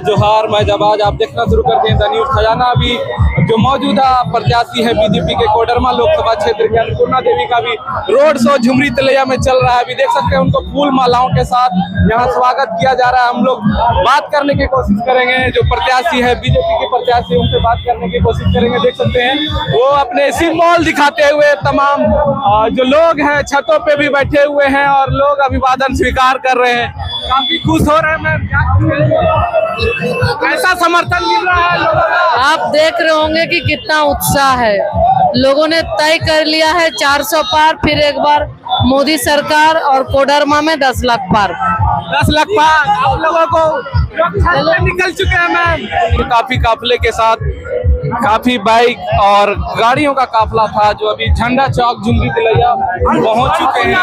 जोहार मैं जबाज आप देखना शुरू कर दें द न्यूज़ खजाना। अभी जो मौजूदा प्रत्याशी है बीजेपी के कोडरमा लोकसभा क्षेत्र के अन्नपूर्णा देवी का भी रोड शो झुमरी तिलैया में चल रहा है। अभी देख सकते हैं उनको फूल मालाओं के साथ यहाँ स्वागत किया जा रहा है। हम लोग बात करने की कोशिश करेंगे, जो प्रत्याशी है बीजेपी के प्रत्याशी उनसे बात करने की कोशिश करेंगे। देख सकते हैं वो अपने सिंबल दिखाते हुए तमाम जो लोग हैं छतों पे भी बैठे हुए हैं और लोग अभिवादन स्वीकार कर रहे हैं। काफी खुश हो रहे हैं मैम, कैसा समर्थन मिल रहा है लोगों का? आप देख रहे होंगे कि कितना उत्साह है। लोगों ने तय कर लिया है 400 पार, फिर एक बार मोदी सरकार और कोडरमा में 10 लाख पार। 10 लाख पार आप लोगों को निकल चुके हैं मैम। काफी काफिले के साथ काफी बाइक और गाड़ियों का काफिला था जो अभी झंडा चौक झुमरी तिलैया पहुंच चुके हैं।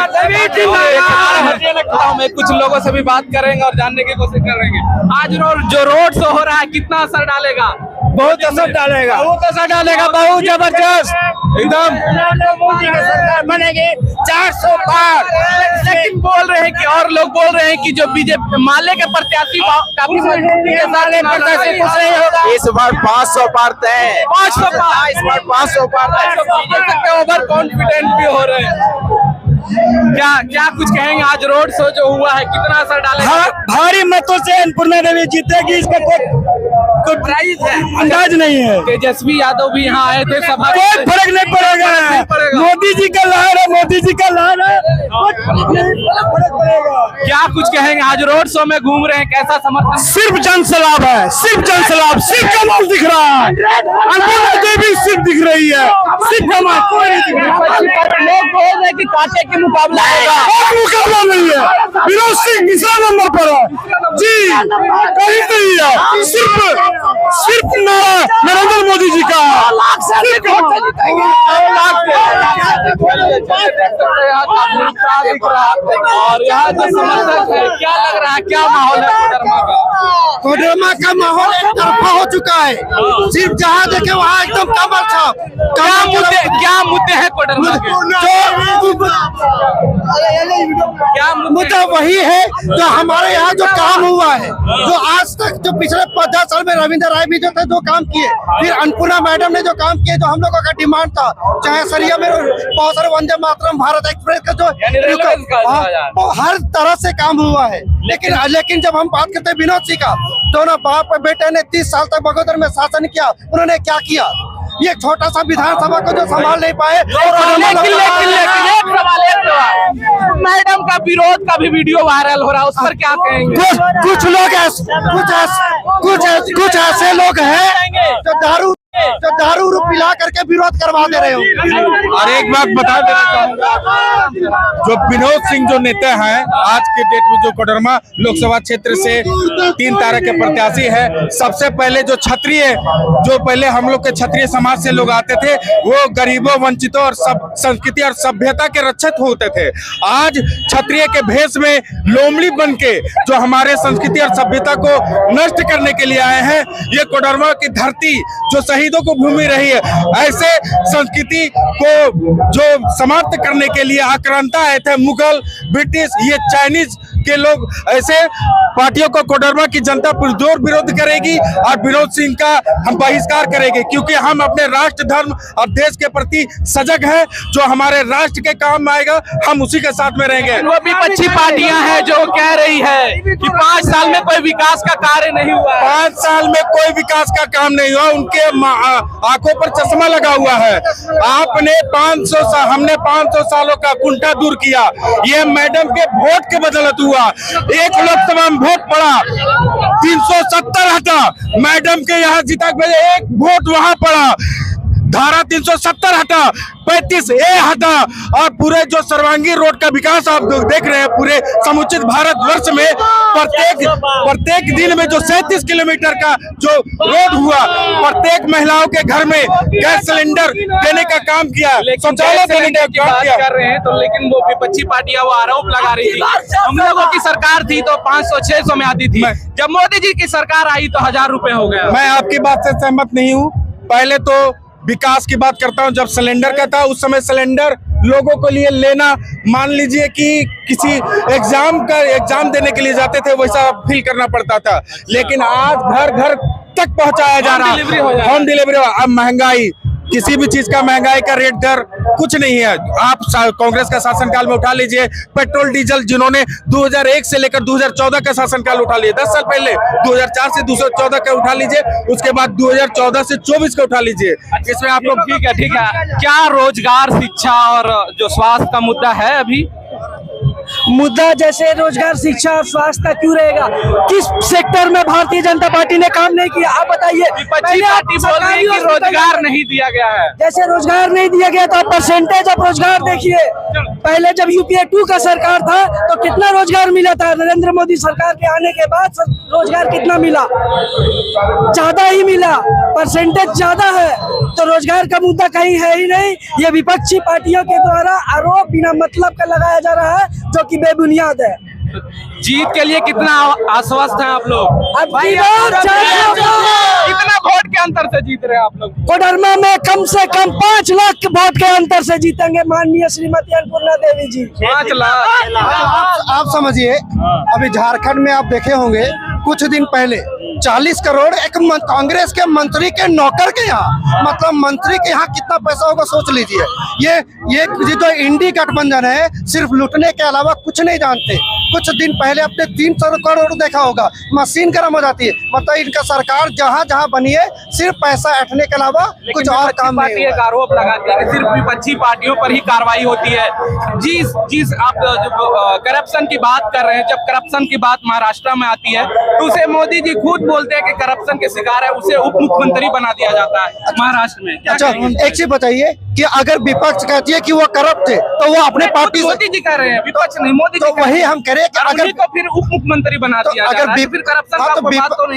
में कुछ लोगों से भी बात करेंगे और जानने की कोशिश करेंगे आज जो रोड शो हो रहा है कितना असर डालेगा? बहुत असर डालेगा, बहुत जबरदस्त एकदम। बनेगी 400 पार, लेकिन बोल रहे हैं कि और लोग बोल रहे हैं कि जो बीजेपी माले के प्रत्याशी काफी इस बार 500 पार तय, 500 पार, इस बार 500 पार ओवर कॉन्फिडेंट भी हो रहे हैं। क्या कुछ कहेंगे? आज रोड शो जो हुआ है कितना असर डालेगा? भारी मतों से अन्नपूर्णा देवी जीतेगी, इसका कोई प्राइज है अंदाज नहीं है। तेजस्वी यादव भी यहाँ आए थे सभा, कोई फर्क नहीं पड़ेगा। मोदी जी का लहर है, मोदी जी का लहर है, फर्क पड़ेगा। क्या कुछ कहेंगे? आज रोड शो में घूम रहे हैं, कैसा समर्थन? सिर्फ जन सलाब है, सिर्फ जन सलाब, सिर्फ कमाल दिख रहा है। अन्नपूर्णा देवी सिर्फ दिख रही है, सिर्फ कमाल, कोई नहीं दिख रहा। लोग बोल रहे हैं कि कांटे की मुकाबला होगा। मुकाबला नहीं है, विनोद सिंह तीसरा नंबर पर है जी, कहीं नहीं है। सिर्फ नारा नरेंद्र मोदी जी का। और यहाँ जो समर्थक है, क्या लग रहा है, क्या माहौल है कोडरमा का? कोडरमा का माहौल एक तरफा हो चुका है। सिर्फ जहाँ देखे वहाँ एकदम कमल छाप। क्या मुद्दे हैं कोडरमा के? क्या मुद्दा वही है जो हमारे यहाँ जो काम हुआ है, जो आज तक जो पिछले 10 साल में रविंद्र राय भी जो थे जो काम किए, फिर अन्नपूर्णा मैडम ने जो काम किए, जो हम लोगों का डिमांड था, चाहे सरिया में बहुत सारे वंदे मातरम, भारत एक्सप्रेस का जो हर तरह से काम हुआ है। लेकिन जब हम बात करते हैं विनोद सिंह का, दोनों बाप और बेटे ने 30 साल तक बगोदर में शासन किया, उन्होंने क्या किया? ये छोटा सा विधानसभा को जो संभाल नहीं पाए। मैडम का विरोध का भी वीडियो वायरल हो रहा है, उस पर क्या कहेंगे? कुछ लोग कुछ ऐसे लोग हैं जो दारू पिला करके विरोध करवा दे रहे हो। और एक बात बता देना चाहूंगा, जो विनोद सिंह जो नेता हैं आज के डेट में जो कोडरमा लोकसभा क्षेत्र से 3 तारा के प्रत्याशी है, सबसे पहले जो क्षत्रिय, जो पहले हम लोग के क्षत्रिय समाज से लोग आते थे, वो गरीबों, वंचितों और सब संस्कृति और सभ्यता के रक्षक होते थे। आज क्षत्रिय के भेष में लोमड़ी बन के जो हमारे संस्कृति और सभ्यता को नष्ट करने के लिए आए हैं। ये कोडरमा की धरती जो शहीदों को भूमि रही है, ऐसे संस्कृति को जो समाप्त करने के लिए आक्रांता आए थे मुगल, ब्रिटिश, ये चाइनीज के लोग, ऐसे पार्टियों को कोडरमा की जनता पुरजोर विरोध करेगी और विनोद सिंह का हम बहिष्कार करेंगे, क्योंकि हम अपने राष्ट्र, धर्म और देश के प्रति सजग हैं। जो हमारे राष्ट्र के काम आएगा हम उसी के साथ में रहेंगे। वो भी अच्छी पार्टियां हैं जो कह रही है कि 5 साल में कोई विकास का कार्य नहीं हुआ। 5 साल में कोई विकास का काम नहीं हुआ, उनके आंखों पर चश्मा लगा हुआ है। हमने 500 सालों का कुंठा दूर किया। ये मैडम के वोट के बदौलत हुआ। एक लोकसभा में वोट पड़ा, 370 हटा, मैडम के यहाँ जीता के एक वोट वहां पड़ा, धारा 370 हटा, 35 ए हटा, और पूरे जो सर्वांगी रोड का विकास आप देख रहे हैं पूरे समुचित भारत वर्ष में प्रत्येक दिन में जो 37 किलोमीटर का जो रोड हुआ, प्रत्येक महिलाओं के घर में गैस सिलेंडर देने का काम किया, शौचालय देने का काम किया कर रहे हैं। तो लेकिन वो विपक्षी पार्टियां वो आरोप लगा रही थी, हम लोगों की सरकार थी तो 500-600 में आती थी, जब मोदी जी की सरकार आई तो 1000 रुपए हो गया। मैं आपकी बात से सहमत नहीं हूँ। पहले तो विकास की बात करता हूं, जब सिलेंडर का था उस समय सिलेंडर लोगों को लिए लेना, मान लीजिए कि किसी एग्जाम देने के लिए जाते थे वैसा फील करना पड़ता था, लेकिन आज घर घर तक पहुंचाया जा रहा है, होम डिलीवरी। अब महंगाई, किसी भी चीज का महंगाई का रेट दर कुछ नहीं है। आप कांग्रेस का शासनकाल में उठा लीजिए, पेट्रोल डीजल जिन्होंने 2001 से लेकर 2014 का शासनकाल उठा लिए, 10 साल पहले 2004 से 2014 का उठा लीजिए, उसके बाद 2014 से 24 का उठा लीजिए, इसमें आप लोग ठीक है। क्या रोजगार, शिक्षा और जो स्वास्थ्य का मुद्दा है अभी? मुद्दा जैसे रोजगार, शिक्षा और स्वास्थ्य का क्यों रहेगा? किस सेक्टर में भारतीय जनता पार्टी ने काम नहीं किया, आप बताइए। विपक्षी पार्टी बोल रही है कि रोजगार नहीं दिया गया है। जैसे रोजगार नहीं दिया गया तो परसेंटेज ऑफ रोजगार देखिए। पहले जब यूपीए 2 का सरकार था तो कितना रोजगार मिला था, नरेंद्र मोदी सरकार के आने के बाद रोजगार कितना मिला? ज्यादा ही मिला, परसेंटेज ज्यादा है। तो रोजगार का मुद्दा कहीं है ही नहीं। ये विपक्षी पार्टियों के द्वारा आरोप बिना मतलब का लगाया जा रहा है, जो कि बेबुनियाद है। जीत के लिए कितना आश्वस्त हैं आप लोग? कितना वोट के अंतर से जीत रहे हैं आप लोग? कोडरमा में कम से कम 5 लाख वोट के अंतर से जीतेंगे माननीय श्रीमती अन्नपूर्णा देवी जी। 5 लाख। आप समझिए, अभी झारखंड में आप देखे होंगे कुछ दिन पहले 40 करोड़ एक कांग्रेस के मंत्री के नौकर के यहाँ, मतलब मंत्री के यहाँ कितना पैसा होगा सोच लीजिए। ये जो इंडी गठबंधन है सिर्फ लूटने के अलावा कुछ नहीं जानते। कुछ दिन पहले अपने 300 करोड़ देखा होगा, मशीन गर्म हो जाती है। मतलब इनका सरकार जहाँ जहाँ बनी है सिर्फ पैसा ऐंठने के अलावा कुछ और काम नहीं है। आरोप लगाती है कि सिर्फ विपक्षी पार्टियों पर ही कार्रवाई होती है। जिस आप करप्शन की बात कर रहे हैं, जब करप्शन की बात महाराष्ट्र में आती है तो उसे मोदी जी खुद बोलते हैं कि करप्शन के शिकार है, उसे उप मुख्यमंत्री बना दिया जाता है महाराष्ट्र में। अच्छा, एक चीज बताइए कि अगर विपक्ष कहती है कि वो करप्ट थे तो वो अपने पार्टी से, मोदी जी कह रहे हैं, विपक्ष नहीं, मोदी तो वही हम कह रहे हैं कि अगर को फिर उप मुख्यमंत्री बना दिया अगर फिर करप्शन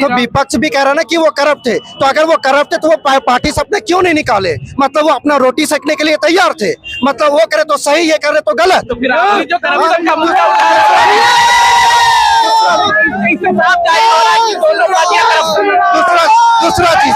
तो विपक्ष भी कह रहा है ना कि वो करप्ट थे, तो अगर वो करप्ट थे तो वो पार्टी से अपने क्यों नहीं निकाले? मतलब वो अपना रोटी सेकने के लिए तैयार थे। मतलब वो करे तो सही, ये करे तो गलत। तो फिर आपने जो करप्शन का मुद्दा दूसरा चीज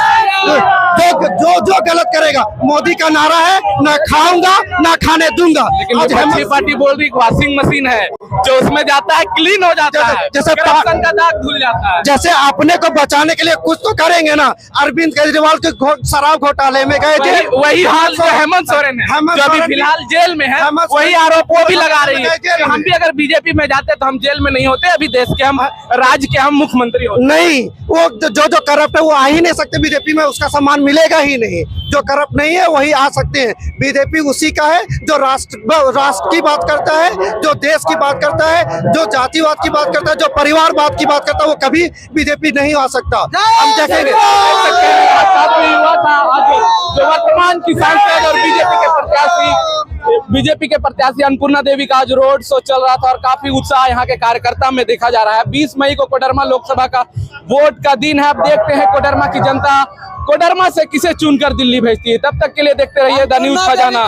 जो गलत करेगा, मोदी का नारा है ना खाऊंगा ना खाने दूंगा। लेकिन विपक्षी पार्टी बोल रही वॉशिंग मशीन है, जो उसमें जाता है क्लीन हो जाता है, जैसे करप्शन का दाग धुल जाता है। जैसे अपने को बचाने के लिए कुछ तो करेंगे ना। अरविंद केजरीवाल के शराब घोटाले में गए थे, वही हाल तो हेमंत सोरेन है, जो अभी फिलहाल जेल में है, वही आरोप वो भी लगा रही है। हम भी अगर बीजेपी में जाते तो हम जेल में नहीं होते, अभी देश के हम, राज्य के हम मुख्यमंत्री होते। नहीं, वो जो करप्ट है वो आ ही नहीं सकते बीजेपी में, उसका सम्मान मिलेगा ही नहीं। जो करप्ट नहीं है वही आ सकते हैं। बीजेपी उसी का है जो राष्ट्र की बात करता है, जो देश की बात करता है, जो जातिवाद की बात करता है, जो परिवारवाद की बात करता है, वो कभी बीजेपी नहीं आ सकता। हम देखेंगे। जो वर्तमान की सांसद और बीजेपी के प्रत्याशी अन्नपूर्णा देवी का आज रोड शो चल रहा था और काफी उत्साह यहाँ के कार्यकर्ता में देखा जा रहा है। 20 मई को कोडरमा लोकसभा का वोट का दिन है। अब देखते हैं कोडरमा की जनता कोडरमा से किसे चुनकर दिल्ली भेजती है। तब तक के लिए देखते रहिए द न्यूज़ खजाना।